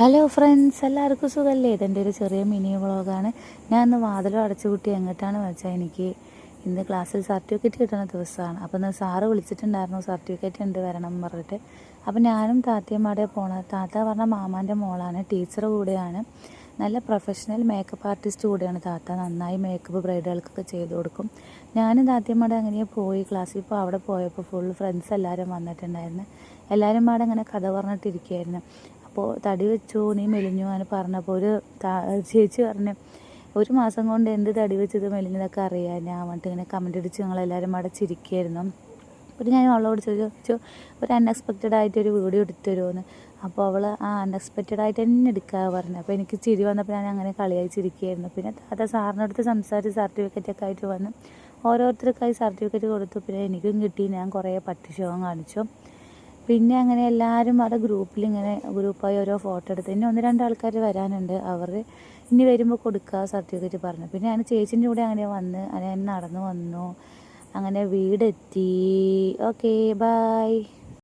Hello friends, എല്ലാവർക്കും സുഖമല്ലേ? ഇതെൻ്റെ ഒരു ചെറിയ മിനി വ്ളോഗാണ്. ഞാൻ ഇന്ന് വാതിലും അടച്ചുകൂട്ടി എങ്ങോട്ടാണ് വെച്ചാൽ എനിക്ക് ഇന്ന് ക്ലാസ്സിൽ സർട്ടിഫിക്കറ്റ് കിട്ടുന്ന ദിവസമാണ്. അപ്പോൾ ഇന്ന് സാറ് വിളിച്ചിട്ടുണ്ടായിരുന്നു, സർട്ടിഫിക്കറ്റ് ഉണ്ട് വരണം എന്ന് പറഞ്ഞിട്ട്. അപ്പോൾ ഞാനും താത്തയമ്മയുടെ താത്ത പറഞ്ഞ മാമാൻ്റെ മോളാണ്, ടീച്ചർ കൂടെയാണ്. നല്ല പ്രൊഫഷണൽ മേക്കപ്പ് ആർട്ടിസ്റ്റ് കൂടെയാണ് താത്ത. നന്നായി മേക്കപ്പ് ബ്രൈഡുകൾക്കൊക്കെ ചെയ്ത് കൊടുക്കും. ഞാനും താത്തയമ്മയുടെ അങ്ങനെ പോയി ക്ലാസ്സിൽ. ഇപ്പോൾ അവിടെ പോയപ്പോൾ ഫുൾ ഫ്രണ്ട്സ് എല്ലാവരും വന്നിട്ടുണ്ടായിരുന്നു. എല്ലാവരും പാടെ അങ്ങനെ കഥ പറഞ്ഞിട്ടിരിക്കുകയായിരുന്നു. അപ്പോൾ തടി വെച്ചു, നീ മെലിഞ്ഞു എന്ന് പറഞ്ഞപ്പോൾ ചേച്ചി പറഞ്ഞു, 1 മാസം കൊണ്ട് എന്ത് തടി വെച്ചത് മെലിഞ്ഞതൊക്കെ അറിയാം ഞാൻ വന്നിട്ട് ഇങ്ങനെ കമൻ്റ് അടിച്ച് ഞങ്ങളെല്ലാവരും അവിടെ ചിരിക്കുകയായിരുന്നു. അപ്പോൾ ഞാൻ അവളോട് ചോദിച്ചു, ഒരു അൺഎക്സ്പെക്റ്റഡ് ആയിട്ടൊരു വീഡിയോ എടുത്തു തരുമോയെന്ന്. അപ്പോൾ അവൾ അൺഎക്സ്പെക്റ്റഡ് ആയിട്ട് തന്നെ എടുക്കാൻ പറഞ്ഞു. അപ്പോൾ എനിക്ക് ചിരി വന്നപ്പോൾ ഞാൻ അങ്ങനെ കളിയായി ചിരിക്കുകയായിരുന്നു. പിന്നെ താത്ത സാറിനടുത്ത് സംസാരിച്ച് സർട്ടിഫിക്കറ്റൊക്കെ ആയിട്ട് വന്ന് ഓരോരുത്തർക്കായി സർട്ടിഫിക്കറ്റ് കൊടുത്തു. പിന്നെ എനിക്കും കിട്ടി. ഞാൻ കുറേ പട്ടിഷോകം കാണിച്ചു. പിന്നെ അങ്ങനെ എല്ലാവരും അവിടെ ഗ്രൂപ്പായി ഓരോ ഫോട്ടോ എടുത്ത്. ഇനി 1-2 ആൾക്കാർ വരാനുണ്ട്, അവർ ഇനി വരുമ്പോൾ കൊടുക്കുക സർട്ടിഫിക്കറ്റ് പറഞ്ഞു. പിന്നെ ഞാൻ ചേച്ചീൻ്റെ കൂടെ അങ്ങനെ നടന്നു വന്നു. അങ്ങനെ വീടെത്തി. Okay, by.